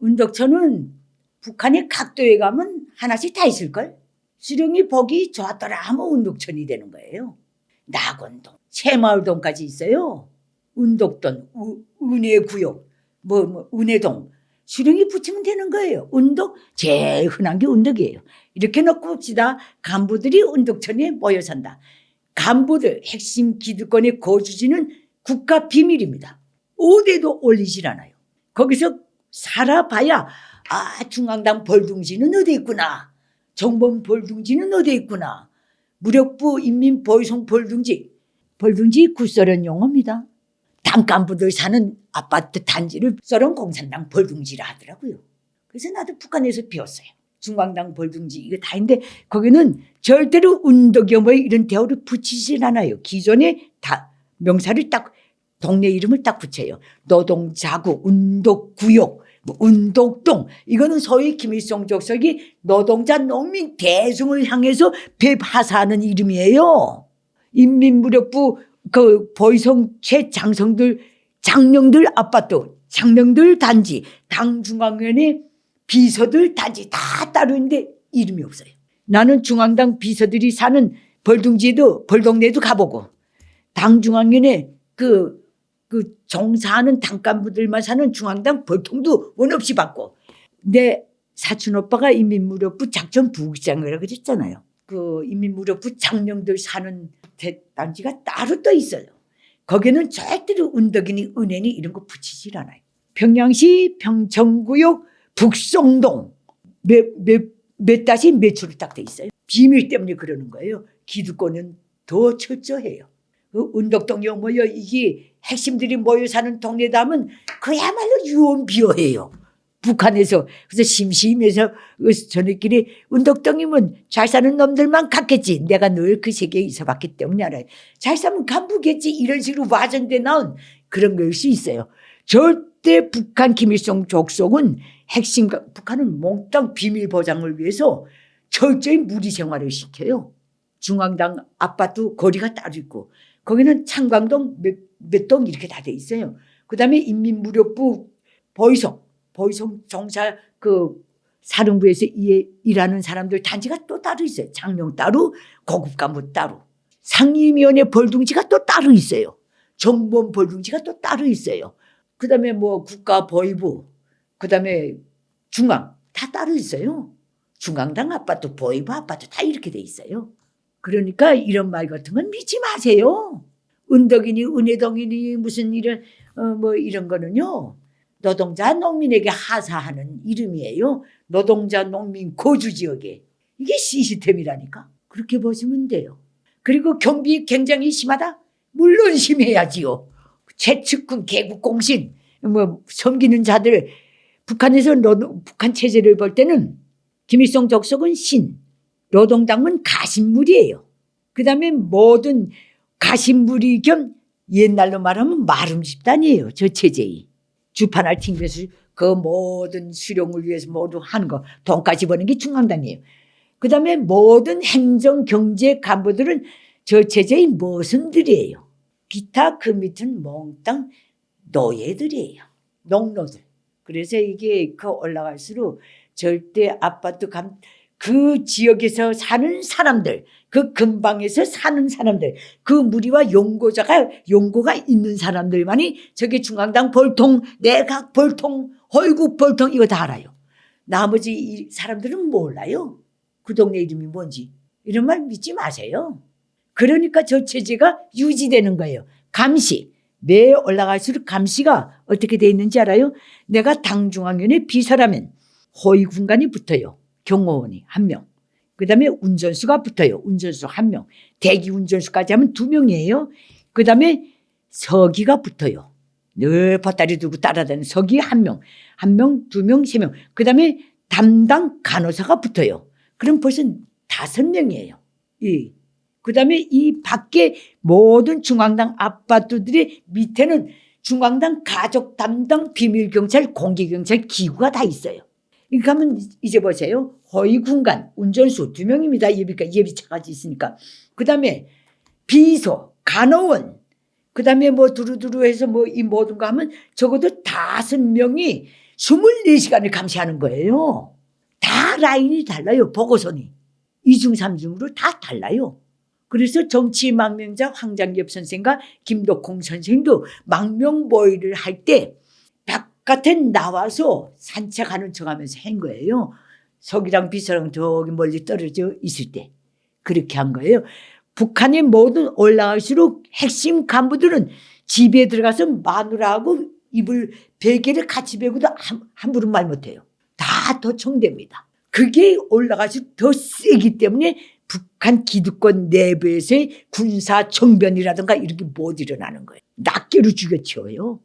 운덕천은 북한의 각도에 가면 하나씩 다 있을걸? 수령이 보기 좋았더라 하면 운덕천이 되는 거예요. 낙원동, 새마을동까지 있어요. 운덕동, 은혜구역, 은혜동. 수령이 붙이면 되는 거예요. 운덕, 제일 흔한 게 운덕이에요. 이렇게 놓고 봅시다. 간부들이 운덕천에 모여 산다. 간부들, 핵심 기득권의 거주지는 국가 비밀입니다. 어디에도 올리질 않아요. 거기서 살아봐야 중앙당 벌둥지는 어디 있구나. 정범 벌둥지는 어디 있구나. 무력부 인민보위송 벌둥지. 벌둥지 구소련 용어입니다. 당 간부들 사는 아파트 단지를 소련 공산당 벌둥지라 하더라고요. 그래서 나도 북한에서 배웠어요. 중앙당 벌둥지 이거 다 있는데 거기는 절대로 운덕이요 뭐 이런 대우를 붙이질 않아요. 기존에 다 명사를 딱 동네 이름을 딱 붙여요. 노동자구, 운덕구역, 운덕동. 이거는 소위 김일성 족속이 노동자 농민 대중을 향해서 배파사하는 이름이에요. 인민무력부 그 보위성 최장성들 장령들 아파트, 장령들 단지, 당중앙위원회 비서들 단지 다 따로 있는데 이름이 없어요. 나는 중앙당 비서들이 사는 벌둥지에도 벌동네도 가보고 당중앙위원회 그 정사하는 당간부들만 사는 중앙당 벌통도 원 없이 받고 내 사촌 오빠가 인민무력부 작전 부국장이라고 그랬잖아요. 그 인민무력부 장령들 사는 단지가 따로 또 있어요. 거기는 절대로 운덕이니 은혜니 이런 거 붙이질 않아요. 평양시 평천구역 북송동 몇 다시 몇 초로 딱 돼 있어요. 비밀 때문에 그러는 거예요. 기득권은 더 철저해요. 그 운덕동이 뭐요? 이게 핵심들이 모여 사는 동네다 하면 그야말로 유언비어해요. 북한에서. 그래서 심심해서 저녁끼리 운덕동이면 잘 사는 놈들만 갔겠지. 내가 늘 그 세계에 있어봤기 때문에 알아요. 잘 사면 간부겠지. 이런 식으로 와전돼 나온 그런 걸 수 있어요. 절대 북한 김일성 족속은 핵심, 북한은 몽땅 비밀 보장을 위해서 철저히 무리 생활을 시켜요. 중앙당 아파트 거리가 따로 있고 거기는 창광동 몇 동 이렇게 다 돼 있어요. 그 다음에 인민무력부 보위성 정사 그 사령부에서 일하는 사람들 단지가 또 따로 있어요. 장령 따로, 고급 간부 따로. 상임위원회 벌둥지가 또 따로 있어요. 정보원 벌둥지가 또 따로 있어요. 그 다음에 뭐 국가보위부, 그 다음에 중앙 다 따로 있어요. 중앙당 아파트, 보위부 아파트 다 이렇게 돼 있어요. 그러니까 이런 말 같은 건 믿지 마세요. 은덕이니 은혜동이니 무슨 이런 이런 거는요. 노동자 농민에게 하사하는 이름이에요. 노동자 농민 거주지역에. 이게 시스템이라니까. 그렇게 보시면 돼요. 그리고 경비 굉장히 심하다? 물론 심해야지요. 최측근 개국공신 섬기는 자들 북한에서 북한 체제를 볼 때는 김일성 족속은 신, 노동당은 가신물이에요. 그 다음에 모든 가신물이 겸 옛날로 말하면 마름 집단이에요. 저 체제의. 주판할 팅에서 그 모든 수령을 위해서 모두 하는 거 돈까지 버는 게 중앙당이에요. 그 다음에 모든 행정 경제 간부들은 저 체제의 머슴들이에요. 기타 그 밑은 몽땅 노예들이에요. 농노들. 그래서 이게 그 올라갈수록 절대 아파트 그 지역에서 사는 사람들, 그 근방에서 사는 사람들, 그 무리와 용고가 있는 사람들만이 저게 중앙당 벌통, 내각 벌통, 헐국 벌통 이거 다 알아요. 나머지 이 사람들은 몰라요. 그 동네 이름이 뭔지. 이런 말 믿지 마세요. 그러니까 저 체제가 유지되는 거예요. 감시. 매 올라갈수록 감시가 어떻게 돼 있는지 알아요? 내가 당중앙위원회 비서라면 호위 군관이 붙어요. 경호원이 1명. 그 다음에 운전수가 붙어요. 운전수 1명. 대기 운전수까지 하면 2명이에요. 그 다음에 서기가 붙어요. 늘 밧다리 들고 따라다니는 서기 1명. 1명, 2명, 3명. 그 다음에 담당 간호사가 붙어요. 그럼 벌써 5명이에요. 그 다음에 이 밖에 모든 중앙당 아파트들의 밑에는 중앙당 가족 담당 비밀경찰, 공개경찰 기구가 다 있어요. 이렇게 하면 이제 보세요. 호위군관, 운전수 2명입니다. 예비차까지 있으니까. 그 다음에 비서, 간호원, 그 다음에 두루두루 해서 이 모든 거 하면 적어도 5명이 24시간을 감시하는 거예요. 다 라인이 달라요. 보고서니. 2중, 3중으로 다 달라요. 그래서 정치망명자 황장엽 선생과 김덕홍 선생도 망명모의를 할 때 바깥에 나와서 산책하는 척하면서 한 거예요. 서기랑 비서랑 저기 멀리 떨어져 있을 때 그렇게 한 거예요. 북한의 모든 올라갈수록 핵심 간부들은 집에 들어가서 마누라하고 이불 베개를 같이 베고도 함부로 말 못해요. 다 도청됩니다. 그게 올라갈수록 더 세기 때문에 북한 기득권 내부에서의 군사 정변이라든가 이런 게 못 일어나는 거예요. 낱개로 죽여치워요.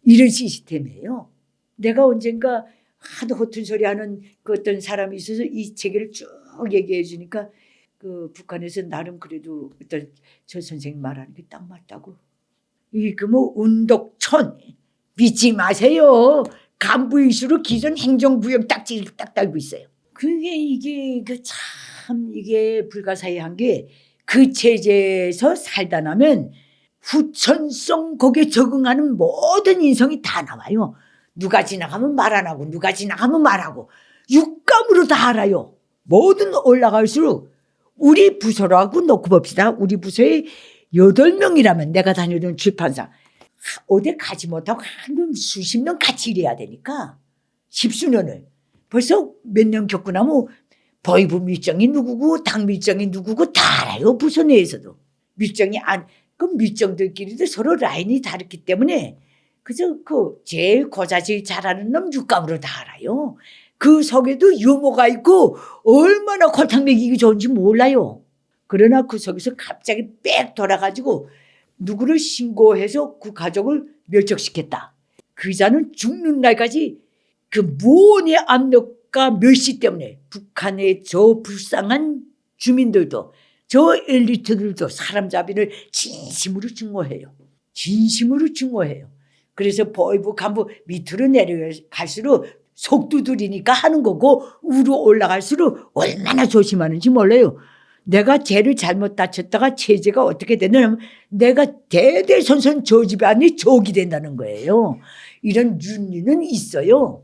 이런 시스템이에요. 내가 언젠가 하도 허튼 소리 하는 그 어떤 사람이 있어서 이 체계를 쭉 얘기해 주니까 그 북한에서 나름 그래도 어떤 저 선생님 말하는 게 딱 맞다고. 이거 뭐 운덕천 믿지 마세요. 간부일수록 기존 행정구역 딱지 딱 달고 있어요. 그게 이게 참 이게 불가사의한 게 그 체제에서 살다 나면 후천성 거기에 적응하는 모든 인성이 다 나와요. 누가 지나가면 말 안 하고 누가 지나가면 말하고 육감으로 다 알아요. 뭐든 올라갈수록 우리 부서라고 놓고 봅시다. 우리 부서에 8명이라면 내가 다니던 출판사 어디 가지 못하고 한 수십 년 같이 일해야 되니까 10수년을 벌써 몇 년 겪고 나면 보이부 밀정이 누구고 당 밀정이 누구고 다 알아요. 부서 내에서도. 밀정이 그 밀정들끼리도 서로 라인이 다르기 때문에 그저 제일 고자질 잘하는 놈 육감으로 다 알아요. 그 속에도 유머가 있고 얼마나 골탕 먹이기 좋은지 몰라요. 그러나 그 속에서 갑자기 빽 돌아가지고 누구를 신고해서 그 가족을 멸족시켰다. 그 자는 죽는 날까지 그 무언의 압력과 멸시 때문에 북한의 저 불쌍한 주민들도 저 엘리트들도 사람잡이를 진심으로 증오해요. 진심으로 증오해요. 그래서 보이부 간부 밑으로 내려갈수록 속두들이니까 하는 거고 위로 올라갈수록 얼마나 조심하는지 몰라요. 내가 쟤를 잘못 다쳤다가 체제가 어떻게 되냐면 내가 대대손손 저 집안이 적이 된다는 거예요. 이런 윤리는 있어요.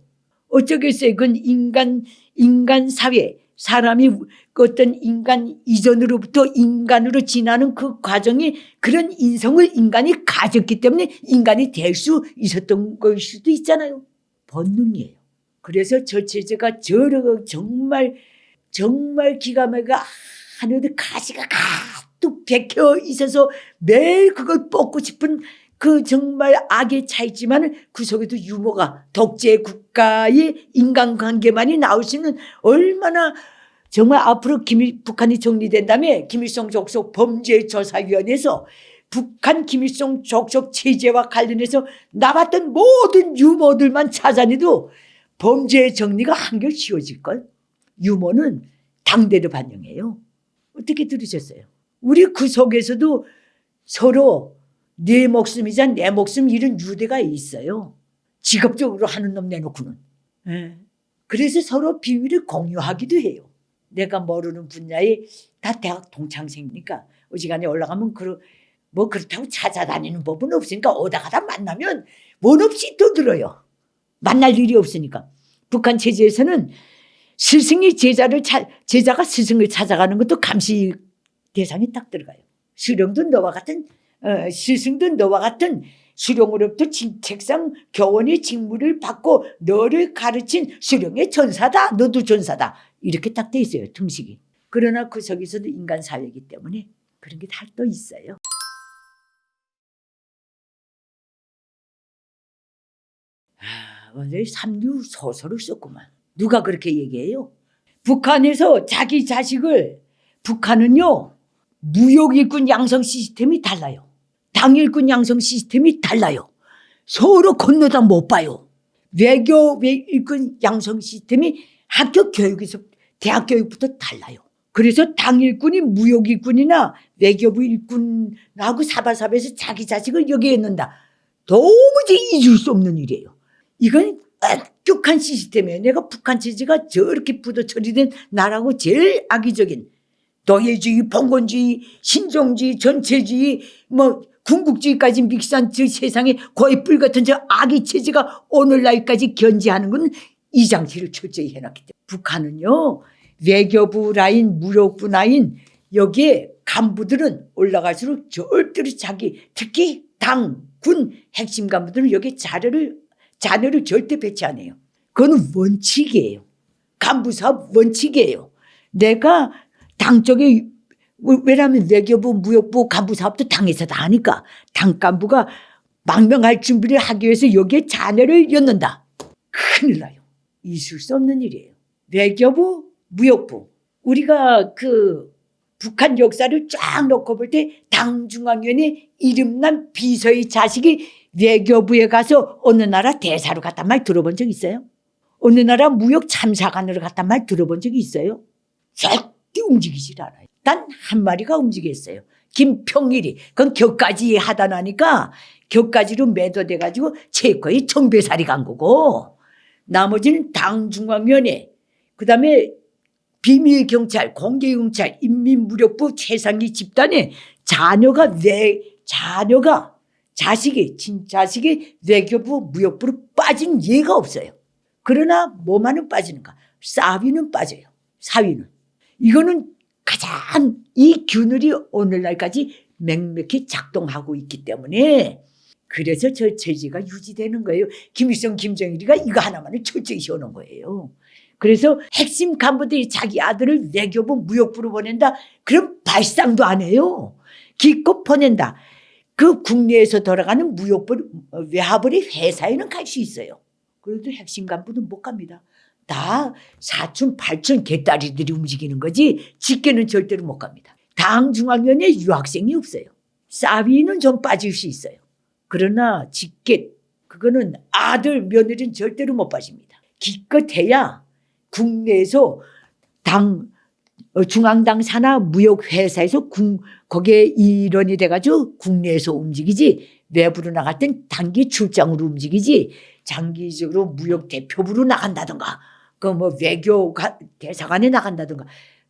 어쩌겠어요. 그건 인간 사회, 사람이 어떤 인간 이전으로부터 인간으로 지나는 그 과정이 그런 인성을 인간이 가졌기 때문에 인간이 될 수 있었던 걸 수도 있잖아요. 본능이에요. 그래서 저 체제가 정말 기가 막히게 하늘에 가시가 가득 박혀 있어서 매일 그걸 뽑고 싶은 그 정말 악에 차 있지만 그 속에도 유머가 독재 국가의 인간관계만이 나올 수 있는 얼마나 정말 앞으로 북한이 정리된 다음에 김일성 족속 범죄조사위원회에서 북한 김일성 족속 체제와 관련해서 나왔던 모든 유머들만 찾아내도 범죄의 정리가 한결 쉬워질걸. 유머는 당대를 반영해요. 어떻게 들으셨어요? 우리 그 속에서도 서로 내 목숨이자 내 목숨 이런 유대가 있어요. 직업적으로 하는 놈 내놓고는. 그래서 서로 비밀을 공유하기도 해요. 내가 모르는 분야에 다 대학 동창생이니까 어지간히 올라가면 뭐 그렇다고 찾아다니는 법은 없으니까 오다 가다 만나면 원 없이 떠들어요. 만날 일이 없으니까. 북한 체제에서는 제자가 스승을 찾아가는 것도 감시 대상에 딱 들어가요. 스승도 너와 같은 수령으로부터 책상 교원의 직무를 받고 너를 가르친 수령의 전사다. 너도 전사다. 이렇게 딱 돼 있어요. 등식이. 그러나 그 속에서도 인간 사회이기 때문에 그런 게 다 또 있어요. 원래 삼류 소설을 썼구만. 누가 그렇게 얘기해요? 북한에서 자기 자식을 북한은요. 무역일꾼 양성 시스템이 달라요. 당일꾼 양성 시스템이 달라요. 서로 건너다 못 봐요. 외교일꾼 양성 시스템이 학교 교육에서 대학 교육부터 달라요. 그래서 당일꾼이 무역일꾼이나 외교부 일꾼하고 사바사바에서 자기 자식을 여기에 넣는다. 도무지 잊을 수 없는 일이에요. 이건 악독한 시스템이에요. 내가 북한 체제가 저렇게 부도 처리된 나라고 제일 악의적인 노예주의, 봉건주의, 신종주의, 전체주의, 군국주의까지 믹스한 저 세상에 거의 뿔 같은 저 악의 체제가 오늘날까지 견지하는 건 이 장치를 철저히 해놨기 때문에. 북한은요, 외교부 라인, 무력부 라인, 여기에 간부들은 올라갈수록 절대로 특히 당, 군 핵심 간부들은 여기 자녀를 절대 배치 안 해요. 그건 원칙이에요. 간부 사업 원칙이에요. 내가 당 쪽에, 왜냐하면 외교부, 무역부, 간부 사업도 당에서 다 하니까 당 간부가 망명할 준비를 하기 위해서 여기에 자녀를 엿는다. 큰일 나요. 있을 수 없는 일이에요. 외교부, 무역부. 우리가 북한 역사를 쫙 놓고 볼 때 당중앙위원회 이름난 비서의 자식이 외교부에 가서 어느 나라 대사로 갔단 말 들어본 적 있어요? 어느 나라 무역 참사관으로 갔단 말 들어본 적이 있어요? 절대 움직이질 않아요. 단 한 마리가 움직였어요. 김평일이. 그건 격가지 하다 나니까 격가지로 매도돼가지고 체코에 청배살이 간 거고, 나머지는 당중앙위원회, 그다음에 비밀경찰, 공개경찰, 인민무력부 최상위 집단에 친자식이 외교부, 무역부로 빠진 예가 없어요. 그러나 뭐만은 빠지는가? 사위는 빠져요. 사위는. 이거는 가장 이 균열이 오늘날까지 맹맥히 작동하고 있기 때문에 그래서 저 체제가 유지되는 거예요. 김일성, 김정일이가 이거 하나만을 철저히 세워놓은 거예요. 그래서 핵심 간부들이 자기 아들을 외교부, 무역부로 보낸다. 그럼 발상도 안 해요. 기껏 보낸다. 그 국내에서 돌아가는 무역부, 외화벌이 회사에는 갈 수 있어요. 그래도 핵심 간부는 못 갑니다. 다 사촌, 팔촌, 개딸이들이 움직이는 거지 직계는 절대로 못 갑니다. 당 중앙위원회 유학생이 없어요. 사위는 좀 빠질 수 있어요. 그러나 직계, 그거는 아들, 며느리는 절대로 못 빠집니다. 기껏해야 국내에서 중앙당 산하 무역회사에서 거기에 일원이 돼가지고 국내에서 움직이지, 외부로 나갈 땐 단기 출장으로 움직이지, 장기적으로 무역 대표부로 나간다든가, 외교 대사관에 나간다든가.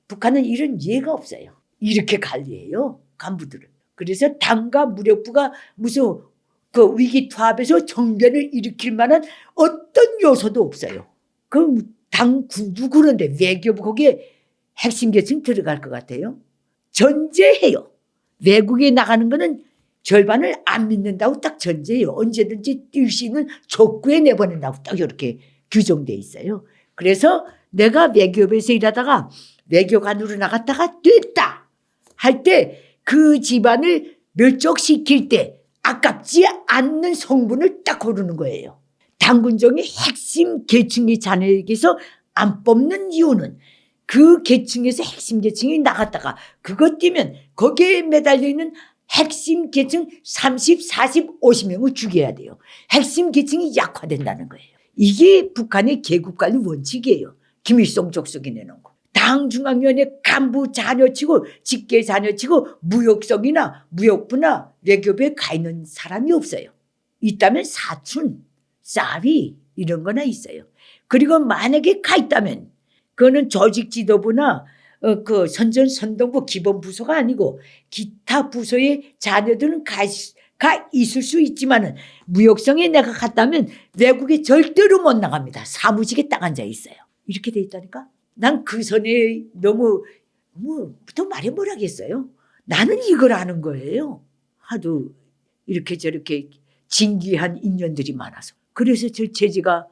북한은 이런 예가 없어요. 이렇게 관리해요, 간부들을. 그래서 당과 무력부가 무슨 위기 투합에서 정변을 일으킬 만한 어떤 요소도 없어요. 누구는데 외교부 거기에 핵심 계층 들어갈 것 같아요? 전제해요. 외국에 나가는 거는 절반을 안 믿는다고 딱 전제해요. 언제든지 뛸 수 있는 족구에 내보낸다고 딱 이렇게 규정돼 있어요. 그래서 내가 외교부에서 일하다가 외교관으로 나갔다가 됐다 할 때 그 집안을 멸족시킬 때 아깝지 않는 성분을 딱 고르는 거예요. 당군종이 핵심 계층의 자녀에게서 안 뽑는 이유는 그 계층에서 핵심 계층이 나갔다가 그것 뛰면 거기에 매달려 있는 핵심 계층 30, 40, 50명을 죽여야 돼요. 핵심 계층이 약화된다는 거예요. 이게 북한의 계급관리 원칙이에요. 김일성 족속이 내놓은 거. 당중앙위원회 간부 자녀치고 직계 자녀치고 무역성이나 무역부나 외교부에 가 있는 사람이 없어요. 있다면 사촌, 사위 이런 거나 있어요. 그리고 만약에 가 있다면 그거는 조직 지도부나 선전선동부 기본 부서가 아니고 기타 부서의 자녀들은 가 있을 수 있지만은 무역성에 내가 갔다면 외국에 절대로 못 나갑니다. 사무직에 딱 앉아 있어요. 이렇게 돼 있다니까. 난 그 선에 너무 더 말해 뭐라겠어요. 나는 이걸 아는 거예요. 하도 이렇게 저렇게 진귀한 인연들이 많아서. 그래서 저 체제가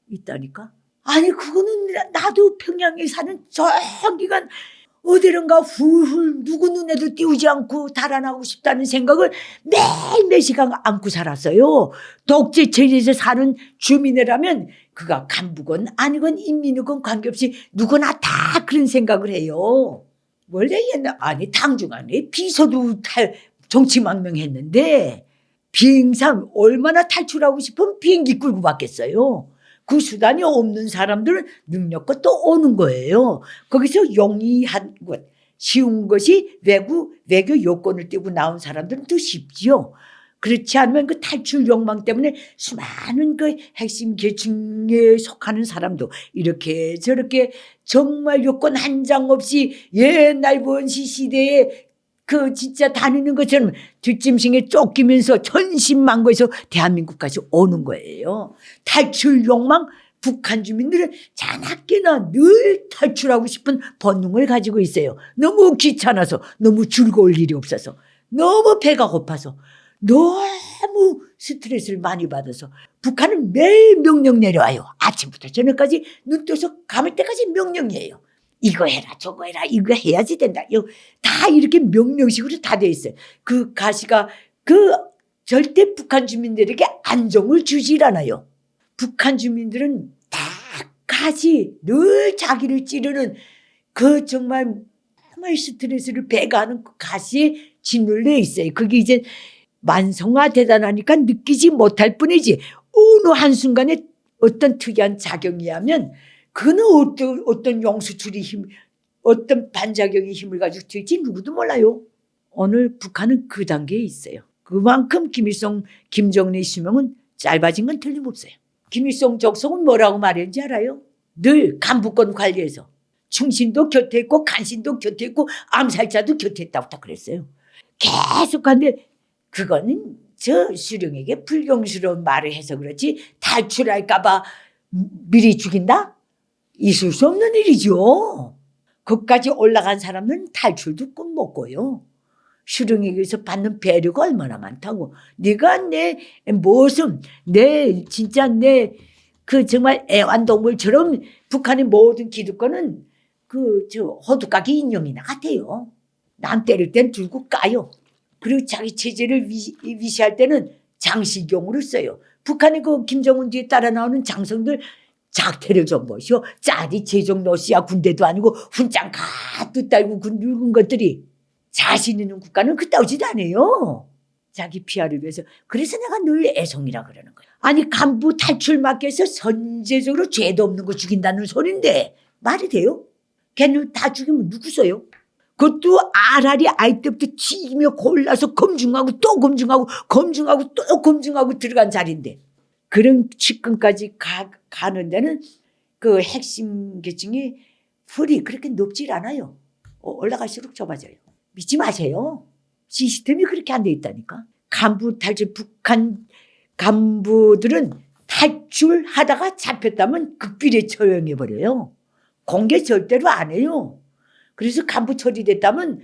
있다니까. 아니 그거는 나도 평양에 사는 저기가 어디론가 훌훌 누구 눈에도 띄우지 않고 달아나고 싶다는 생각을 매일 시간 안고 살았어요. 독재 체제에서 사는 주민이라면 그가 간부건 아니건 인민이건 관계없이 누구나 다 그런 생각을 해요. 원래 당중앙에 비서도 정치망명했는데 비행상 얼마나 탈출하고 싶으면 비행기 끌고 갔겠어요. 그 수단이 없는 사람들은 능력껏 또 오는 거예요. 거기서 용이한 것, 쉬운 것이 외교 요건을 띄고 나온 사람들은 더 쉽지요. 그렇지 않으면 그 탈출 욕망 때문에 수많은 그 핵심 계층에 속하는 사람도 이렇게 저렇게 정말 요건 한 장 없이 옛날 원시 시대에 그 진짜 다니는 것처럼 뒷짐승에 쫓기면서 천신만고에서 대한민국까지 오는 거예요. 탈출 욕망. 북한 주민들은 자나깨나 늘 탈출하고 싶은 본능을 가지고 있어요. 너무 귀찮아서, 너무 즐거울 일이 없어서, 너무 배가 고파서, 너무 스트레스를 많이 받아서 북한은 매일 명령 내려와요. 아침부터 저녁까지 눈 떠서 감을 때까지 명령이에요. 이거 해라 저거 해라 이거 해야지 된다. 다 이렇게 명령식으로 다 돼 있어요. 그 가시가 절대 북한 주민들에게 안정을 주질 않아요. 북한 주민들은 다 가시 늘 자기를 찌르는 정말 스트레스를 배가하는 그 가시에 짓눌려 있어요. 그게 이제 만성화되다 나니까 느끼지 못할 뿐이지 어느 한순간에 어떤 특이한 작용이 하면 그는 어떤 용수출이 어떤 반작용의 힘을 가지고 튈지 누구도 몰라요. 오늘 북한은 그 단계에 있어요. 그만큼 김일성, 김정일의 수명은 짧아진 건 틀림없어요. 김일성 적성은 뭐라고 말했는지 알아요? 늘 간부권 관리해서 충신도 곁에 있고 간신도 곁에 있고 암살자도 곁에 있다고 다 그랬어요. 계속 하는데 그거는 저 수령에게 불경스러운 말을 해서 그렇지 탈출할까 봐 미리 죽인다? 있을 수 없는 일이죠. 거기까지 올라간 사람은 탈출도 꿈 못 꿔요. 수령에게서 받는 배려가 얼마나 많다고. 네가 내 모습, 진짜 정말 애완동물처럼 북한의 모든 기득권은 호두까기 인형이나 같아요. 남 때릴 땐 들고 까요. 그리고 자기 체제를 위시할 때는 장시경으로 써요. 북한의 김정은 뒤에 따라 나오는 장성들 작태를 좀 보시오. 짜디 제정 러시아 군대도 아니고 훈장 가득 달고 그 늙은 것들이 자신 있는 국가는 그따오지도 않아요. 자기 피아를 위해서. 그래서 내가 늘 애송이라 그러는 거야. 아니 간부 탈출 막기 위해서 선제적으로 죄도 없는 거 죽인다는 소린데 말이 돼요? 걔는 다 죽이면 누구 써요? 그것도 알알이 아이 때부터 튀기며 골라서 검증하고 또 검증하고 검증하고 또 검증하고 들어간 자리인데 그런 측근까지 가는 데는 그 핵심 계층이 풀이 그렇게 높질 않아요. 올라갈수록 좁아져요. 믿지 마세요. 시스템이 그렇게 안 돼 있다니까. 간부 탈출 북한 간부들은 탈출하다가 잡혔다면 극비리에 처형해버려요. 공개 절대로 안 해요. 그래서 간부 처리됐다면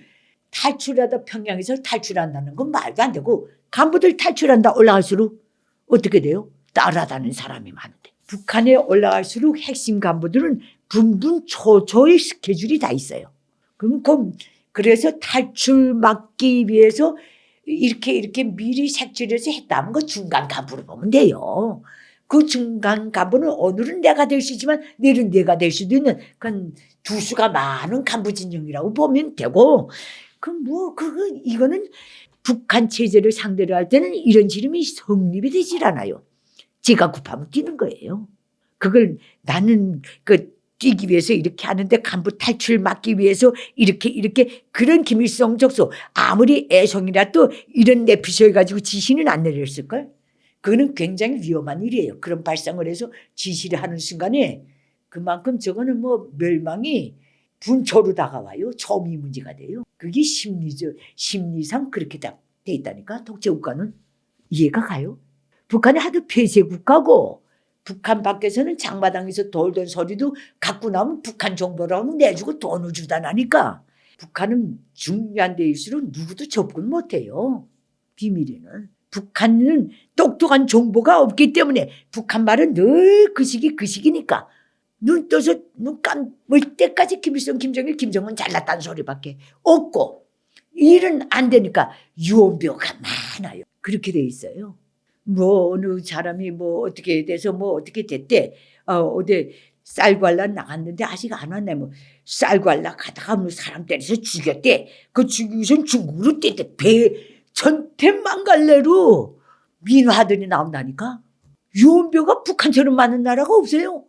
탈출하다 평양에서 탈출한다는 건 말도 안 되고 간부들 탈출한다 올라갈수록 어떻게 돼요? 따라다니는 사람이 많은데. 북한에 올라갈수록 핵심 간부들은 분분초초의 스케줄이 다 있어요. 그래서 탈출 막기 위해서 이렇게 미리 색출해서 했다는 거 중간 간부로 보면 돼요. 그 중간 간부는 오늘은 내가 될 수 있지만 내일은 내가 될 수도 있는 그건 두수가 많은 간부 진영이라고 보면 되고 이거는 북한 체제를 상대로 할 때는 이런 지름이 성립이 되질 않아요. 제가 급하면 뛰는 거예요. 그걸 나는 뛰기 위해서 이렇게 하는데 간부 탈출 막기 위해서 이렇게 그런 김일성 적소 아무리 애송이라도 이런 내피셜 가지고 지시는 안 내렸을걸? 그거는 굉장히 위험한 일이에요. 그런 발상을 해서 지시를 하는 순간에 그만큼 저거는 멸망이 분초로 다가와요. 초미 문제가 돼요. 그게 심리상 그렇게 돼 있다니까. 독재국가는 이해가 가요? 북한이 하도 폐쇄국가고 북한 밖에서는 장마당에서 돌던 소리도 갖고 나오면 북한 정보라고 내주고 돈을 주다 나니까 북한은 중요한 데일수록 누구도 접근 못해요. 비밀에는. 북한은 똑똑한 정보가 없기 때문에 북한 말은 늘 그 시기니까 눈 떠서 눈 감을 때까지 김일성, 김정일, 김정은 잘났다는 소리밖에 없고 일은 안 되니까 유언비어가 많아요. 그렇게 돼 있어요. 어느 사람이 어떻게 돼서 어떻게 됐대. 어디 쌀관라 나갔는데 아직 안 왔네. 쌀관라 가다가 사람 때려서 죽였대. 그 죽이선 중국으로 떼대. 전태만갈래로 민화들이 나온다니까. 유언비어가 북한처럼 많은 나라가 없어요.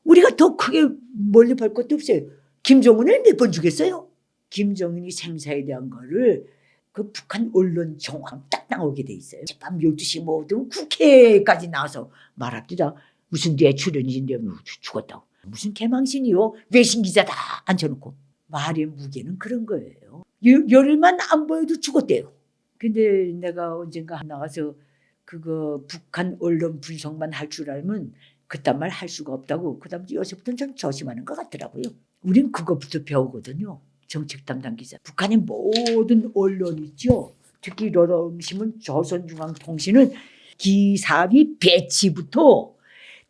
우리가 더 크게 멀리 볼 것도 없어요. 김정은을 몇 번 죽였어요. 김정은이 생사에 대한 거를 그 북한 언론 정황 딱 나오게 돼 있어요. 밤 12시 모든 국회까지 나와서 말합니다. 무슨 내 출연인데 죽었다고. 무슨 개망신이요. 외신 기자 다 앉혀놓고. 말의 무게는 그런 거예요. 열흘만 안 보여도 죽었대요. 근데 내가 언젠가 나가서 그거 북한 언론 분석만 할 줄 알면 그딴 말 할 수가 없다고. 그 다음 요새부터는 좀 조심하는 것 같더라고요. 우린 그것부터 배우거든요. 정책 담당 기자. 북한의 모든 언론 있죠. 특히 러러신문, 조선중앙통신은 기사비 배치부터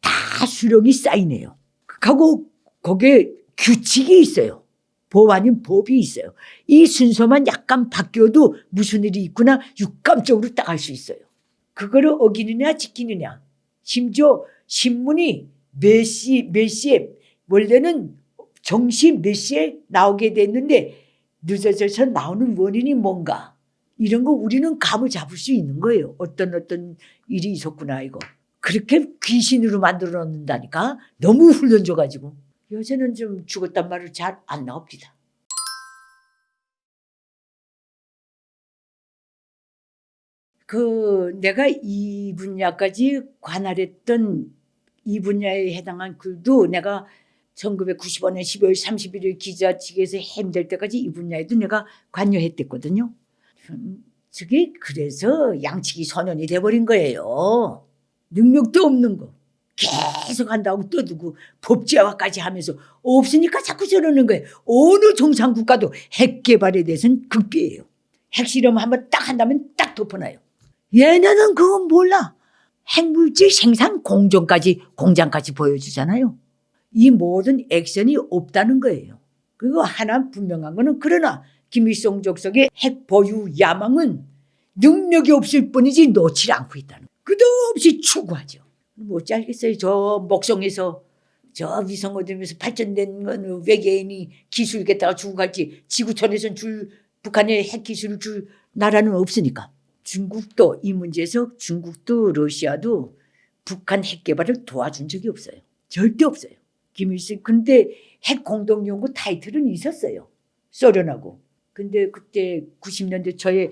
다 수령이 사인해요. 하고 거기에 규칙이 있어요. 법 아닌 법이 있어요. 이 순서만 약간 바뀌어도 무슨 일이 있구나 육감적으로 딱 알 수 있어요. 그거를 어기느냐 지키느냐. 심지어 신문이 몇 시에 원래는 정시 몇 시에 나오게 됐는데 늦어져서 나오는 원인이 뭔가 이런 거 우리는 감을 잡을 수 있는 거예요. 어떤 일이 있었구나 이거. 그렇게 귀신으로 만들어 놓는다니까. 너무 훈련 줘가지고. 요새는 좀 죽었단 말을 잘 안 나옵니다. 내가 이 분야까지 관할했던 이 분야에 해당한 글도 내가 1995년 12월 31일 기자직에서 해임될 때까지 이 분야에도 내가 관여했댔거든요. 저게 그래서 양치기 소년이 돼버린 거예요. 능력도 없는 거. 계속 한다고 떠들고 법제화까지 하면서 없으니까 자꾸 저러는 거예요. 어느 정상국가도 핵 개발에 대해서는 극비예요. 핵실험 한번 딱 한다면 딱 덮어놔요. 얘네는 그건 몰라. 핵물질 생산 공장까지 보여주잖아요. 이 모든 액션이 없다는 거예요. 그리고 하나 분명한 거는 그러나 김일성 족속의 핵 보유 야망은 능력이 없을 뿐이지 놓지 않고 있다는 거예요. 끝없이 추구하죠. 못 알겠어요. 저 목성에서 저 위성 얻으면서 발전된 건 외계인이 기술 갖다가 주고 갈지 지구촌에선 북한의 핵 기술을 줄 나라는 없으니까. 중국도 이 문제에서 중국도 러시아도 북한 핵 개발을 도와준 적이 없어요. 절대 없어요. 김일성. 근데 핵 공동연구 타이틀은 있었어요. 소련하고. 근데 그때 90년대 초에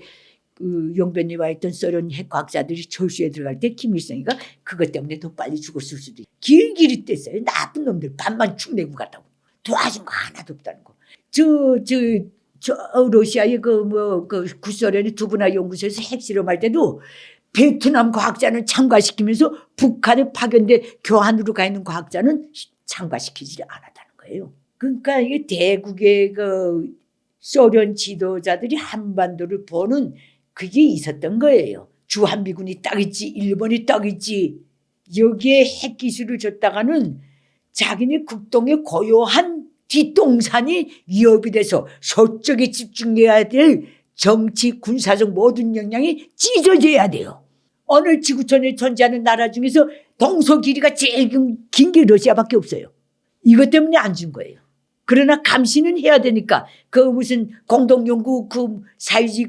그 영변리와 있던 소련 핵 과학자들이 철수에 들어갈 때 김일성이가 그것 때문에 더 빨리 죽었을 수도 있어요. 길길이 뗐어요. 나쁜 놈들 반만 축내고 갔다고. 도와준 거 하나도 없다는 거. 저 러시아의 구소련의 두부나 연구소에서 핵실험할 때도 베트남 과학자는 참가시키면서 북한에 파견돼 교환으로 가 있는 과학자는 참가시키지 않았다는 거예요. 그러니까 이게 대국의 소련 지도자들이 한반도를 보는 그게 있었던 거예요. 주한미군이 딱 있지, 일본이 딱 있지. 여기에 핵기술을 줬다가는 자기네 국동에 고요한 뒷동산이 위협이 돼서 서쪽에 집중해야 될 정치, 군사적 모든 역량이 찢어져야 돼요. 오늘 지구촌에 존재하는 나라 중에서 동서 길이가 제일 긴 게 러시아밖에 없어요. 이것 때문에 안 준 거예요. 그러나 감시는 해야 되니까 무슨 공동연구 사회주의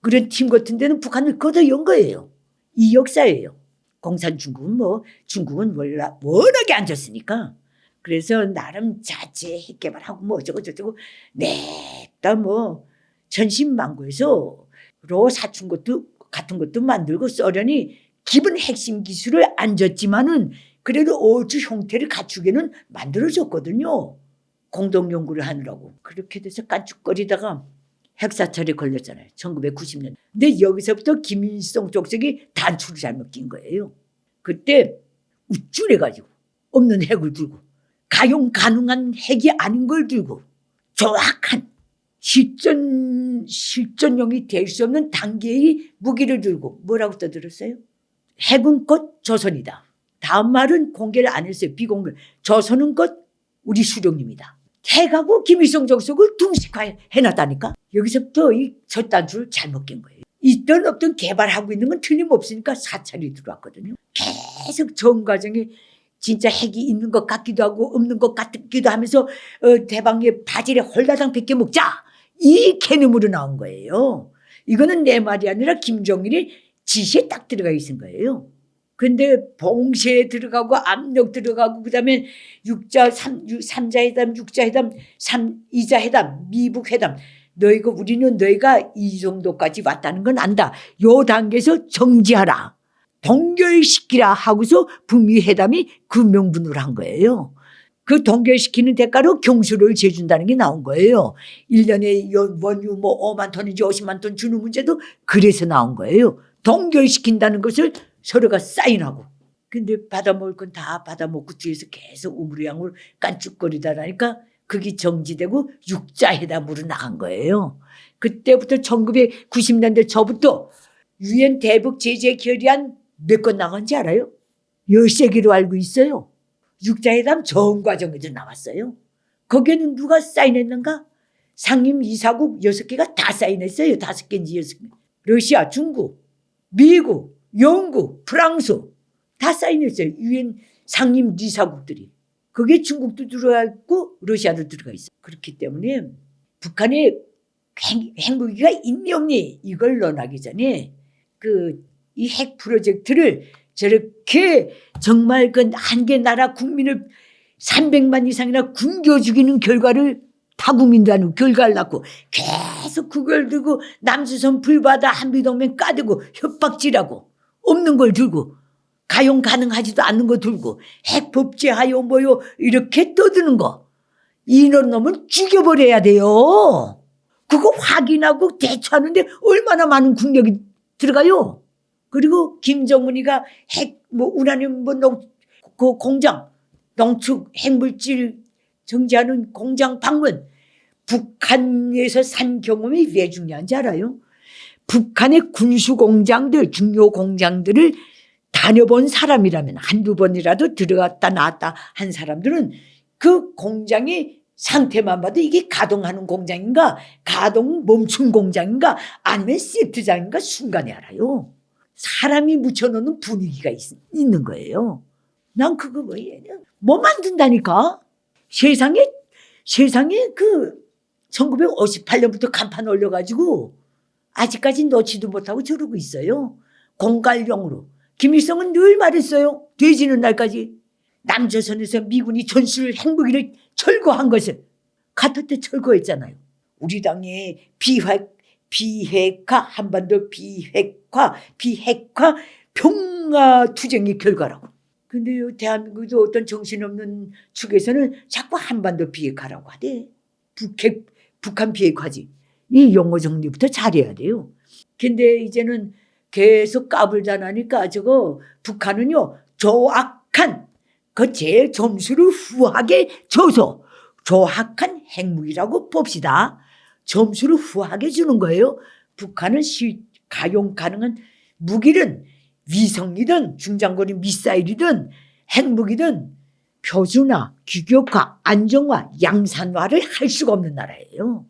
그런 팀 같은 데는 북한을 걷어연 거예요. 이 역사예요. 공산 중국은 워낙에 안 졌으니까. 그래서 나름 자체 핵 개발하고 어쩌고 냈다 천신만고해서 로 사춘 것도 같은 것도 만들고 소련이 기본 핵심 기술을 안 줬지만은 그래도 어주 형태를 갖추게는 만들어줬거든요. 공동연구를 하느라고. 그렇게 돼서 깐죽거리다가 핵사찰에 걸렸잖아요. 1990년. 근데 여기서부터 김일성 족속이 단추를 잘못 낀 거예요. 그때 우쭐해가지고 없는 핵을 들고 가용 가능한 핵이 아닌 걸 들고 정확한 실전용이 될 수 없는 단계의 무기를 들고 뭐라고 떠들었어요? 핵은 곧 조선이다. 다음 말은 공개를 안 했어요. 비공개. 조선은 곧 우리 수령님이다. 핵하고 김일성 족속을 둥식해놨다니까. 여기서부터 이 첫 단추를 잘못 낀 거예요. 있던 없던 개발하고 있는 건 틀림없으니까 사찰이 들어왔거든요. 계속 전 과정에 진짜 핵이 있는 것 같기도 하고 없는 것 같기도 하면서 대방의 바질에 홀라당 뺏겨 먹자. 이 개념으로 나온 거예요. 이거는 내 말이 아니라 김정일이 지시에 딱 들어가 있는 거예요. 근데 봉쇄에 들어가고 압력 들어가고 그다음에 3자회담, 6자회담, 2자회담, 미북회담. 우리는 너희가 이 정도까지 왔다는 건 안다. 요 단계에서 정지하라. 동결시키라 하고서 북미 회담이 그 명분으로 한 거예요. 그 동결시키는 대가로 경수를 재준다는 게 나온 거예요. 1년에 원유 뭐 5만 톤인지 50만 톤 주는 문제도 그래서 나온 거예요. 동결시킨다는 것을 서로가 사인하고. 근데 받아먹을 건 다 받아먹고 뒤에서 계속 우물우물 깐죽거리다라니까 그게 정지되고 육자회담으로 나간 거예요. 그때부터 1990년대 저부터 유엔 대북 제재 결의안 몇 건 나간지 알아요? 13개로 알고 있어요. 육자회담 전 과정에도 나왔어요. 거기에는 누가 사인했는가? 상임 이사국 6개가 다 사인했어요. 5개인지 6개. 러시아, 중국, 미국, 영국, 프랑스 다 사인했어요. 유엔 상임 이사국들이. 거기에 중국도 들어가 있고 러시아도 들어가 있어요. 그렇기 때문에 북한의 핵무기가 있니 없니 이걸 논하기 전에 이 핵 프로젝트를 저렇게 정말 그 한 개 나라 국민을 300만 이상이나 굶겨 죽이는 결과를 타국민도 아니고 결과를 낳고 계속 그걸 들고 남조선 불바다 한미동맹 까대고 협박질하고 없는 걸 들고 가용 가능하지도 않는 거 들고 핵 법제하여 뭐요 이렇게 떠드는 거 이런 놈을 죽여버려야 돼요. 그거 확인하고 대처하는데 얼마나 많은 국력이 들어가요. 그리고 김정은이가 핵 뭐 우라늄 뭐 그 공장 농축 핵물질 정지하는 공장 방문 북한에서 산 경험이 왜 중요한지 알아요? 북한의 군수 공장들 중요 공장들을 다녀본 사람이라면 한두 번이라도 들어갔다 나왔다 한 사람들은 그 공장의 상태만 봐도 이게 가동하는 공장인가 가동 멈춘 공장인가 아니면 세트장인가 순간에 알아요. 사람이 묻혀놓는 분위기가 있는 거예요. 난 그거 뭐 만든다니까. 세상에 그 1958년부터 간판 올려가지고 아직까지 넣지도 못하고 저러고 있어요. 공갈용으로. 김일성은 늘 말했어요. 돼지는 날까지. 남조선에서 미군이 전술 핵무기를 철거한 것을 카터 때 철거했잖아요. 우리 당의 비핵화 한반도 비핵화 평화 투쟁의 결과라고. 근데 대한민국도 어떤 정신없는 축에서는 자꾸 한반도 비핵화라고 하대. 북한 비핵화지. 이 용어 정리부터 잘해야 돼요. 근데 이제는 계속 까불자나니까 저거 북한은요 조악한 그 제 점수를 후하게 줘서 조악한 핵무기라고 봅시다. 점수를 후하게 주는 거예요. 북한은 가용 가능한 무기는 위성이든 중장거리 미사일이든 핵무기든 표준화, 규격화, 안정화, 양산화를 할 수가 없는 나라예요.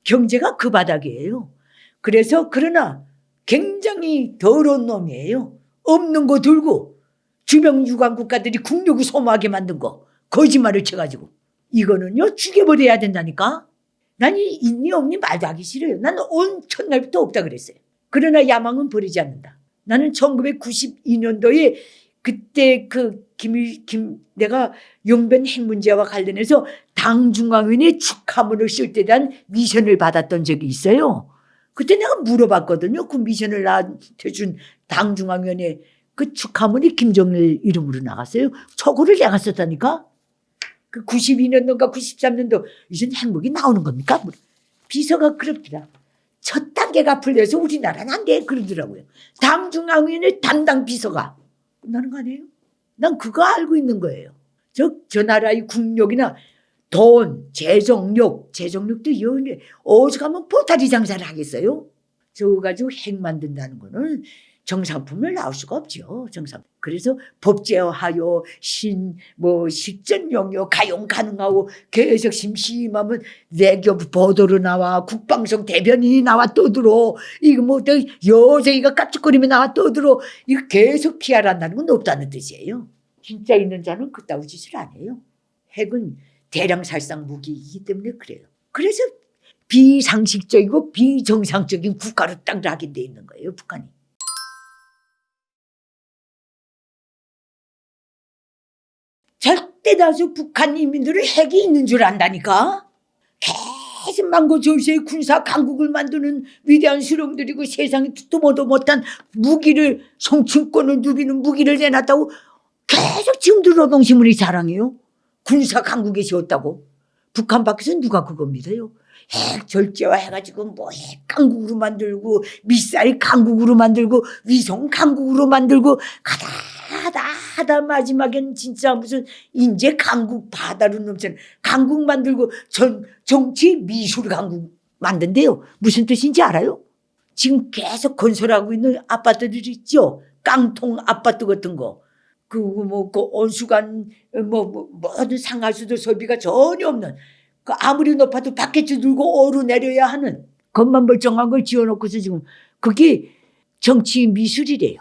경제가 그 바닥이에요. 그래서 그러나 굉장히 더러운 놈이에요. 없는 거 들고 주변 유관 국가들이 국력을 소모하게 만든 거 거짓말을 쳐가지고 이거는요 죽여버려야 된다니까. 난 있니 없니 말도 하기 싫어요. 나는 온 첫날부터 없다 그랬어요. 그러나 야망은 버리지 않는다. 나는 1992년도에 그때 내가 용변 핵 문제와 관련해서 당 중앙위원회 축하문을 쓸 때 대한 미션을 받았던 적이 있어요. 그때 내가 물어봤거든요. 그 미션을 나한테 준 당 중앙위원회 그 축하문이 김정일 이름으로 나갔어요. 저거를 내가 썼다니까. 그 92년도인가 93년도 이젠 핵무기 나오는 겁니까? 비서가 그럽니다. 첫 단계가 풀려서 우리나라는 안 돼 그러더라고요. 당 중앙위원회 담당 비서가. 끝나는 거 아니에요? 난 그거 알고 있는 거예요. 저 나라의 국력이나 돈, 재정력도 여인데 어디 가면 포탈이 장사를 하겠어요? 저거 가지고 핵 만든다는 거는 정상품을 나올 수가 없죠. 그래서 법제화요, 식전용요, 가용 가능하고 계속 심심하면 외교부 보도로 나와, 국방성 대변인이 나와 떠들어. 이거 여자애가 깝죽거리면 나와 떠들어. 이거 계속 PR한다는 건 없다는 뜻이에요. 진짜 있는 자는 그따위 짓을 안 해요. 핵은 대량 살상 무기이기 때문에 그래요. 그래서 비상식적이고 비정상적인 국가로 딱 낙인돼 있는 거예요, 북한이. 절대 다수 북한 인민들은 핵이 있는 줄 안다니까. 계속 망고절세의 군사 강국을 만드는 위대한 수령들이고 세상에 듣도 보도 못한 무기를 성층권을 누비는 무기를 내놨다고 계속 지금도 노동신문이 자랑해요. 군사 강국에 지었다고. 북한 밖에서 누가 그거 믿어요? 핵 절제화 해가지고 뭐 핵 강국으로 만들고 미사일 강국으로 만들고 위성 강국으로 만들고 하다 마지막엔 진짜 무슨 인제 강국 바다로 넘치는 강국 만들고 정치 미술 강국 만든대요. 무슨 뜻인지 알아요? 지금 계속 건설하고 있는 아파트들 있죠. 깡통 아파트 같은 거. 그 온수관 모든 상하수도 설비가 전혀 없는, 그 아무리 높아도 바퀴줄 들고 오르내려야 하는 것만 멀쩡한 걸 지어놓고서 지금 그게 정치 미술이래요.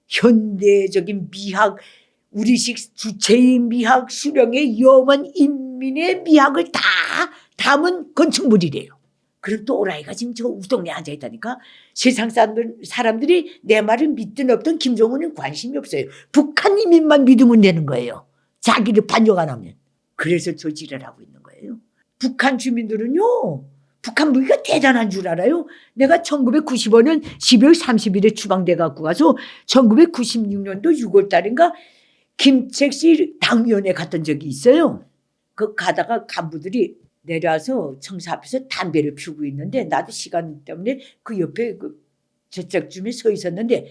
현대적인 미학, 우리식 주체의 미학, 수령의 염원 인민의 미학을 다 담은 건축물이래요. 그럼 또 오라이가 지금 저 우동네에 앉아있다니까. 세상 사람들이 내 말을 믿든 없든 김정은은 관심이 없어요. 북한 이민만 믿으면 되는 거예요. 자기를 반역 안 하면. 그래서 저 지랄 하고 있는 거예요. 북한 주민들은요, 북한 무기가 대단한 줄 알아요. 내가 1995년 12월 30일에 추방돼 갖고 가서 1996년도 6월 달인가 김책시 당위원회 갔던 적이 있어요. 그 가다가 간부들이 내려와서 청사 앞에서 담배를 피우고 있는데 나도 시간 때문에 그 옆에 그 저쪽쯤에 서 있었는데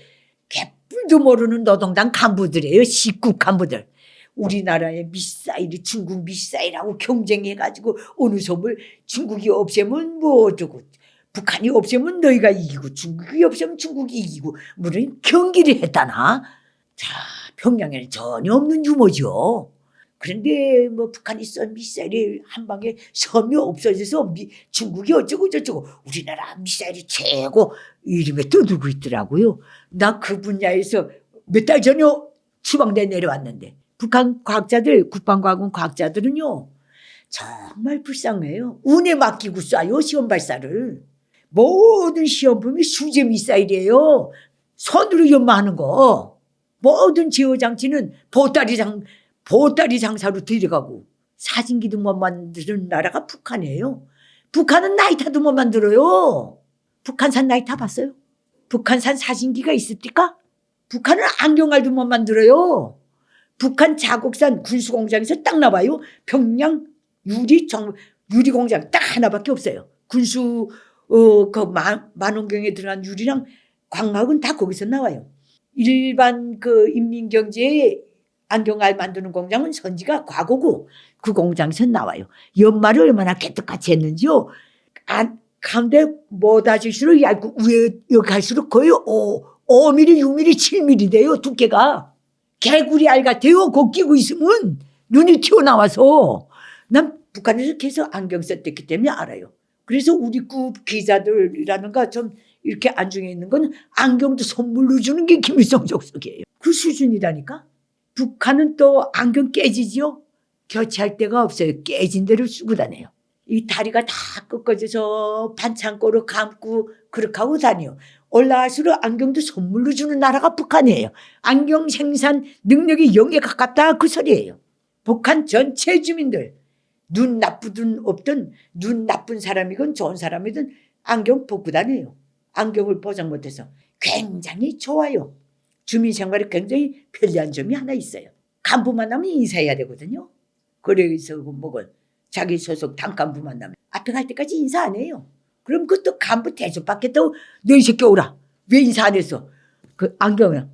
개뿔도 모르는 노동당 간부들이에요. 식국 간부들. 우리나라의 미사일이 중국 미사일하고 경쟁해가지고 어느 섬을 중국이 없애면 뭐 어쩌고, 북한이 없애면 너희가 이기고 중국이 없애면 중국이 이기고 물론 경기를 했다나. 자, 평양에는 전혀 없는 유머죠. 그런데 뭐 북한이 쏜 미사일이 한 방에 섬이 없어져서 중국이 어쩌고 저쩌고 우리나라 미사일이 최고 이름에 떠들고 있더라고요. 나 그 분야에서 몇 달 전에 추방돼 내려왔는데 북한 과학자들, 국방과학원 과학자들은요 정말 불쌍해요. 운에 맡기고 쏴요, 시험 발사를. 모든 시험품이 수제 미사일이에요. 손으로 연마하는 거. 모든 제어 장치는 보따리 장사로 들어가고 사진기도 못 만드는 나라가 북한이에요. 북한은 나이타도 못 만들어요. 북한산 나이타 봤어요? 북한산 사진기가 있습니까? 북한은 안경알도 못 만들어요. 북한 자국산 군수공장에서 딱 나와요. 평양 유리공장 딱 하나밖에 없어요. 군수 그 만원경에 들어간 유리랑 광학은 다 거기서 나와요. 일반 그 인민경제에 안경알 만드는 공장은 선지가 과거고 그 공장에서 나와요. 연말을 얼마나 깨끗같이 했는지요. 가운데 못아질수록 얇고 위에 갈수록 거의 5mm, 6mm, 7mm 돼요. 두께가. 개구리 알 같아요. 그거 끼고 있으면 눈이 튀어나와서. 난 북한에서 계속 안경 썼기 때문에 알아요. 그래서 우리 급 기자들이라는가 좀 이렇게 안중에 있는 건 안경도 선물로 주는 게 김일성 족속이에요. 그 수준이라니까. 북한은 또 안경 깨지지요. 교체할 데가 없어요. 깨진 대로 쓰고 다녀요. 이 다리가 다 꺾어져서 반창고로 감고 그렇게 하고 다녀요. 올라갈수록 안경도 선물로 주는 나라가 북한이에요. 안경 생산 능력이 0에 가깝다 그 소리예요. 북한 전체 주민들 눈 나쁘든 없든 눈 나쁜 사람이건 좋은 사람이든 안경 벗고 다녀요. 안경을 보장 못해서 굉장히 좋아요. 주민생활에 굉장히 편리한 점이 하나 있어요. 간부 만나면 인사해야 되거든요. 그래서 뭐건 자기 소속 당 간부 만나면 앞에 갈 때까지 인사 안 해요. 그럼 그것도 간부 대접받겠다고 너 이 새끼 오라. 왜 인사 안 했어? 그 안경을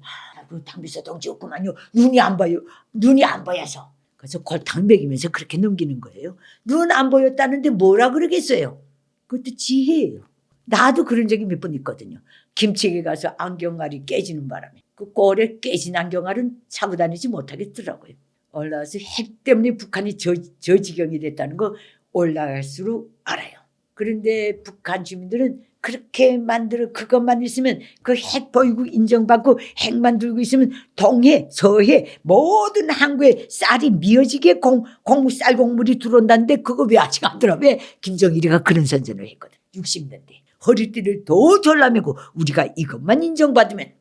그 당비서 동지 없구만요. 눈이 안 보여. 눈이 안 보여서. 그래서 골탕 먹이면서 그렇게 넘기는 거예요. 눈 안 보였다는데 뭐라 그러겠어요. 그것도 지혜예요. 나도 그런 적이 몇 번 있거든요. 김치에 가서 안경알이 깨지는 바람에 그 꼴에 깨진 안경알은 차고 다니지 못하겠더라고요. 올라와서 핵 때문에 북한이 저 지경이 됐다는 거 올라갈수록 알아요. 그런데 북한 주민들은 그렇게 만들어 그것만 있으면 그 핵 보이고 인정받고 핵만 들고 있으면 동해 서해 모든 항구에 쌀이 미어지게 쌀 곡물이 들어온다는데 그거 왜 아직 안 들어? 왜 김정일이가 그런 선전을 했거든. 60년대 허리띠를 더 졸라매고 우리가 이것만 인정받으면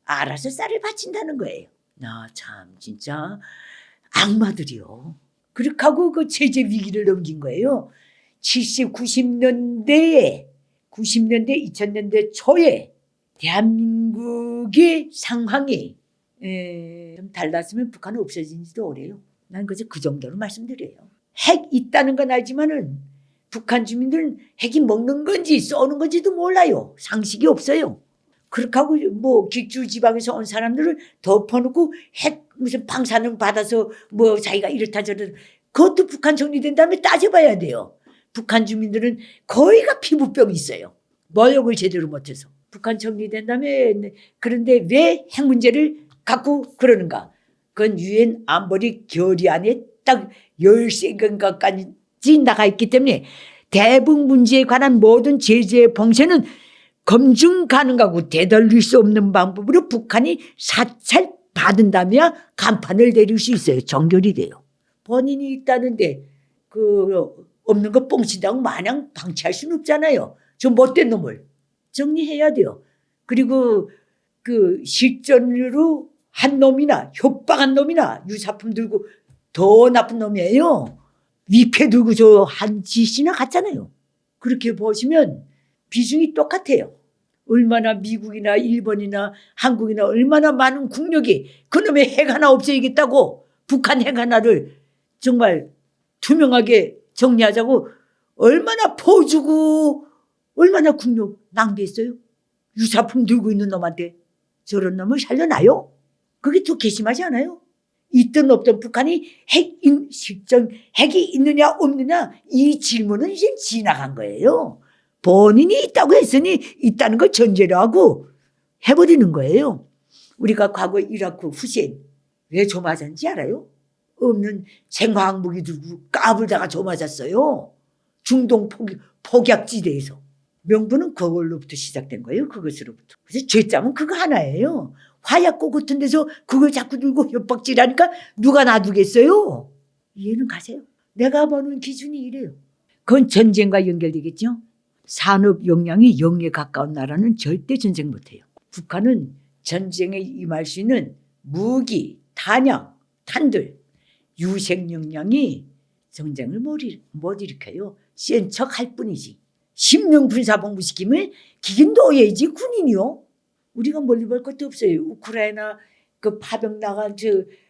알아서 쌀을 바친다는 거예요. 나 참 진짜 악마들이요. 그렇게 하고 그 체제 위기를 넘긴 거예요. 70, 90년대 2000년대 초에 대한민국의 상황이 좀 달랐으면 북한은 없어진 지도 오래요. 난 그저 그 정도로 말씀드려요. 핵 있다는 건 알지만은 북한 주민들은 핵이 먹는 건지 쏘는 건지도 몰라요. 상식이 없어요. 그렇게 하고 뭐 기주 지방에서 온 사람들을 덮어놓고 핵 무슨 방사능 받아서 뭐 자기가 이렇다 저렇다, 그것도 북한 정리된 다음에 따져봐야 돼요. 북한 주민들은 거의가 피부병이 있어요. 모욕을 제대로 못해서. 북한 정리된 다음에. 그런데 왜 핵 문제를 갖고 그러는가? 그건 유엔 안보리 결의안에 딱 13개인가까지 나가 있기 때문에 대북 문제에 관한 모든 제재 봉쇄는 검증 가능하고 되돌릴 수 없는 방법으로 북한이 사찰 받은다면 간판을 내릴 수 있어요. 정결이 돼요. 본인이 있다는데 그 없는 거 뻥치다고 마냥 방치할 수는 없잖아요. 저 못된 놈을 정리해야 돼요. 그리고 그 실전으로 한 놈이나 협박한 놈이나 유사품 들고 더 나쁜 놈이에요. 위패 들고 저 한 짓이나 갔잖아요. 그렇게 보시면 비중이 똑같아요. 얼마나 미국이나 일본이나 한국이나 얼마나 많은 국력이 그놈의 핵 하나 없애야겠다고 북한 핵 하나를 정말 투명하게 정리하자고 얼마나 퍼주고 얼마나 국력 낭비했어요. 유사품 들고 있는 놈한테 저런 놈을 살려놔요? 그게 더 괘씸하지 않아요? 있든 없든 북한이 핵이 있느냐 없느냐 이 질문은 이제 지나간 거예요. 본인이 있다고 했으니 있다는 걸 전제로 하고 해버리는 거예요. 우리가 과거 이라크 후세인 왜 조맞았는지 알아요? 없는 생화학 무기 들고 까불다가 조맞았어요. 중동 폭약지대에서. 명분은 그걸로부터 시작된 거예요. 그것으로부터. 그래서 죄점은 그거 하나예요. 화약고 같은 데서 그걸 자꾸 들고 협박질하니까 누가 놔두겠어요? 이해는 가세요? 내가 보는 기준이 이래요. 그건 전쟁과 연결되겠죠. 산업 역량이 0에 가까운 나라는 절대 전쟁 못해요. 북한은 전쟁에 임할 수 있는 무기, 탄약, 탄들, 유색 역량이 전쟁을 못 일으켜요. 센 척 할 뿐이지. 10년 군사복무 시키면 기긴 넣어야지 군인이요. 우리가 멀리 볼 것도 없어요. 우크라이나 그 파병 나간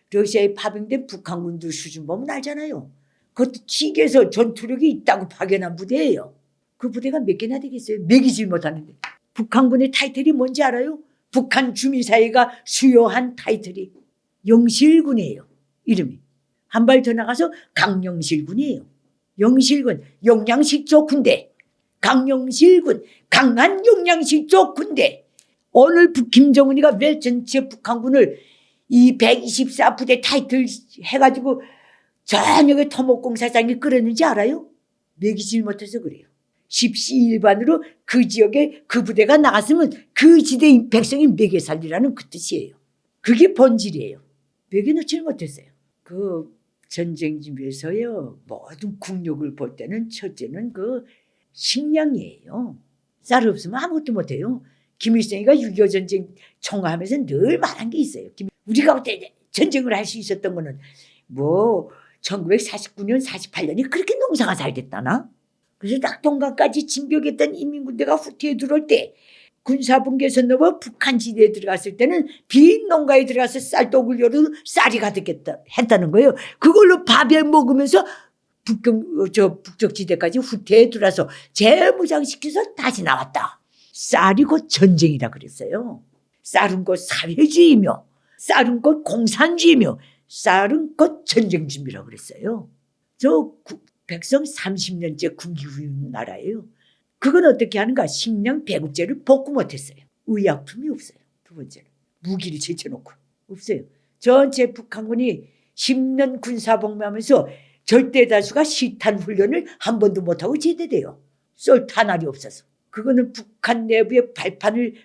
러시아에 파병된 북한군들 수준 보면 알잖아요. 그것도 지게에서 전투력이 있다고 파견한 부대예요. 그 부대가 몇 개나 되겠어요? 매기질 못하는데. 북한군의 타이틀이 뭔지 알아요? 북한 주민사회가 수여한 타이틀이 영실군이에요. 이름이. 한 발 더 나가서 강영실군이에요. 영실군, 영양실조 군대. 강영실군, 강한 영양실조 군대. 오늘 김정은이가 왜 전체 북한군을 이 124부대 타이틀 해가지고 저녁에 토목공사장이 끌었는지 알아요? 매기질 못해서 그래요. 십시일반으로 그 지역에 그 부대가 나갔으면 그 지대의 백성이 먹여 살리라는 그 뜻이에요. 그게 본질이에요. 먹여 놓지를 못했어요. 그 전쟁집에서요, 모든 국력을 볼 때는 첫째는 그 식량이에요. 쌀 없으면 아무것도 못해요. 김일성이가 6.25 전쟁 총화하면서 늘 말한 게 있어요. 우리가 그때 전쟁을 할 수 있었던 거는 뭐 1949년, 48년이 그렇게 농사가 잘 됐다나? 그래서 낙동강까지 진격했던 인민군대가 후퇴에 들어올 때 군사분계선 넘어 북한 지대에 들어갔을 때는 빈 농가에 들어가서 쌀독을 열어도 쌀이 가득했다 했다는 거예요. 그걸로 밥에 먹으면서 북쪽 지대까지 후퇴에 들어와서 재무장시켜서 다시 나왔다. 쌀이 곧 전쟁이라 그랬어요. 쌀은 곧 사회주의며 쌀은 곧 공산주의며 쌀은 곧 전쟁 준비라고 그랬어요. 저 백성 30년째 군기후인 나라예요. 그건 어떻게 하는가? 식량 배급제를 복구 못했어요. 의약품이 없어요. 두 번째는 무기를 제쳐놓고 없어요. 전체 북한군이 10년 군사복무하면서 절대 다수가 시탄 훈련을 한 번도 못하고 제대돼요. 쏠 탄알이 없어서. 그거는 북한 내부의 발판을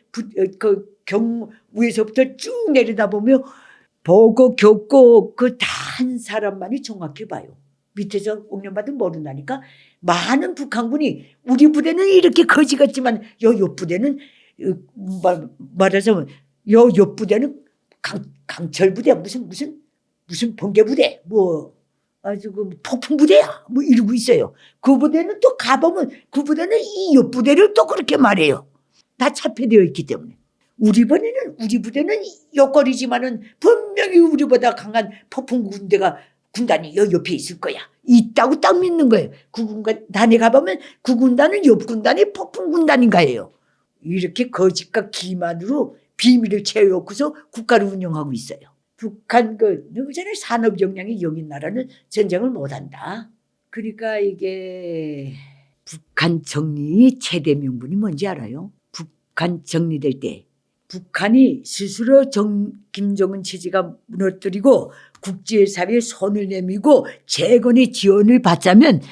위에서부터 쭉 내려다보며 보고 겪고 그 다 한 사람만이 정확히 봐요. 밑에서 옥련받은 모른다니까. 많은 북한군이 우리 부대는 이렇게 거지 같지만 요 부대는 말하자면 요 부대는 강철 부대 무슨 번개 부대 뭐 아주 그 폭풍 부대야 뭐 이러고 있어요. 그 부대는 또 가보면 그 부대는 이 옆 부대를 또 그렇게 말해요. 다 차폐되어 있기 때문에. 우리 부대는 요거리지만은 분명히 우리보다 강한 폭풍 군대가 군단이 옆에 있을 거야. 있다고 딱 믿는 거예요. 그 군단에 가보면 그 군단은 옆 군단이 폭풍 군단인가예요. 이렇게 거짓과 기만으로 비밀을 채워놓고서 국가를 운영하고 있어요. 북한 누구잖아요. 산업 역량이 영인 나라는 전쟁을 못한다. 그러니까 이게 북한 정리 최대 명분이 뭔지 알아요? 북한 정리될 때 북한이 스스로 김정은 체제가 무너뜨리고 국제사회에 손을 내밀고 재건의 지원을 받자면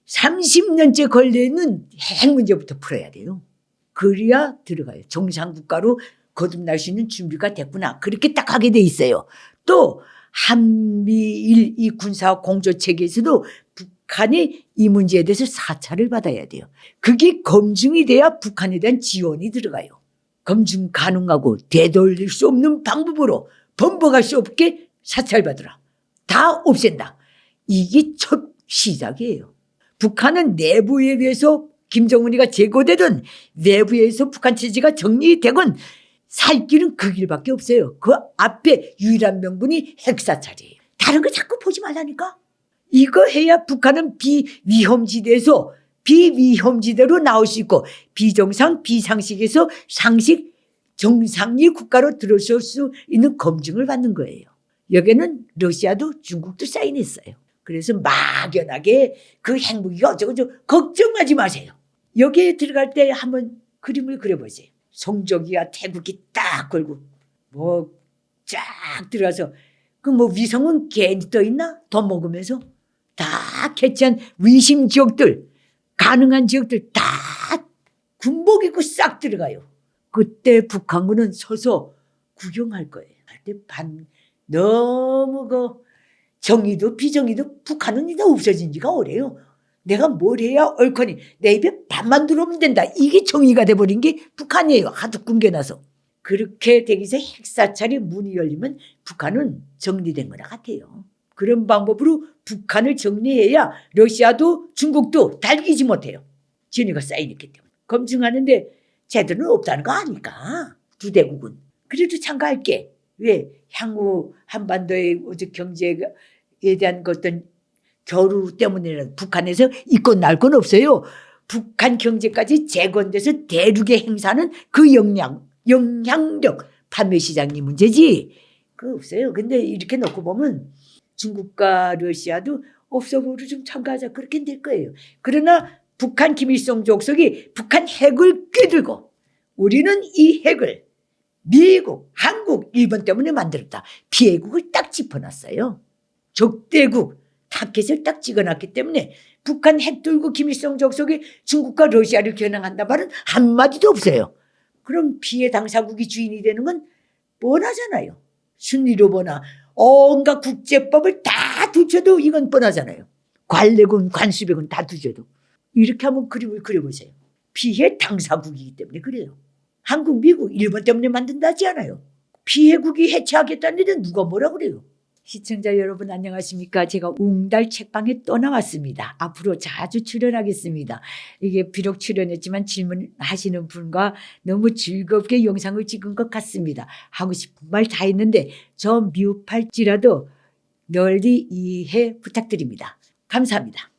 30년째 걸려있는 핵 문제부터 풀어야 돼요. 그래야 들어가요. 정상국가로 거듭날 수 있는 준비가 됐구나. 그렇게 딱 하게 돼 있어요. 또 한미일 이 군사 공조 체계에서도 북한이 이 문제에 대해서 사찰을 받아야 돼요. 그게 검증이 돼야 북한에 대한 지원이 들어가요. 검증 가능하고 되돌릴 수 없는 방법으로 번복할 수 없게 사찰받으라. 다 없앤다. 이게 첫 시작이에요. 북한은 내부에 의해서 김정은이가 제거되든 내부에서 북한 체제가 정리되건 살 길은 그 길밖에 없어요. 그 앞에 유일한 명분이 핵사찰이에요. 다른 거 자꾸 보지 말라니까. 이거 해야 북한은 비위험지대에서 비위험지대로 나올 수 있고 비정상 비상식에서 상식 정상의 국가로 들어설 수 있는 검증을 받는 거예요. 여기는 러시아도 중국도 사인했어요. 그래서 막연하게 그 핵무기가 어쩌고저쩌고 걱정하지 마세요. 여기에 들어갈 때 한번 그림을 그려보세요. 송조기와 태국이 딱 걸고 쫙 들어가서 그 위성은 괜히 떠있나? 돈 먹으면서 다 캐치한 위심 지역들 가능한 지역들 다 군복 입고 싹 들어가요. 그때 북한군은 서서 구경할 거예요. 너무 정의도 비정의도 북한은 이제 없어진 지가 오래요. 내가 뭘 해야 옳거니 내 입에 밥만 들어오면 된다. 이게 정의가 돼버린 게 북한이에요. 하도 굶겨놔서. 그렇게 되기서 핵사찰이 문이 열리면 북한은 정리된 거나 같아요. 그런 방법으로 북한을 정리해야 러시아도 중국도 달기지 못해요. 진위가 쌓이기 때문에. 검증하는데 제대로는 없다는 거 아니까. 두 대국은. 그래도 참가할게. 왜? 향후 한반도의 경제에 대한 어떤 겨루 때문이라도 북한에서 있고 날 건 없어요. 북한 경제까지 재건돼서 대륙에 행사하는 그 영향력, 판매 시장이 문제지. 그거 없어요. 근데 이렇게 놓고 보면 중국과 러시아도 없어보로 좀 참가하자. 그렇게 될 거예요. 그러나 북한 김일성 주석이 북한 핵을 꿰들고 우리는 이 핵을 미국, 한국, 일본 때문에 만들었다. 피해국을 딱 짚어놨어요. 적대국 타켓을 딱 찍어놨기 때문에 북한 핵 들고 김일성 주석이 중국과 러시아를 겨냥한다 말은 한마디도 없어요. 그럼 피해 당사국이 주인이 되는 건 뻔하잖아요. 순위로 보나 온갖 국제법을 다 두쳐도 이건 뻔하잖아요. 관례군 관수백은 다 두쳐도. 이렇게 한번 그림을 그려보세요. 피해 당사국이기 때문에 그래요. 한국, 미국, 일본 때문에 만든다지 않아요. 피해국이 해체하겠다는 일은 누가 뭐라 그래요. 시청자 여러분 안녕하십니까. 제가 웅달 책방에 또 나왔습니다. 앞으로 자주 출연하겠습니다. 이게 비록 출연했지만 질문하시는 분과 너무 즐겁게 영상을 찍은 것 같습니다. 하고 싶은 말 다 했는데 저 미흡할지라도 널리 이해 부탁드립니다. 감사합니다.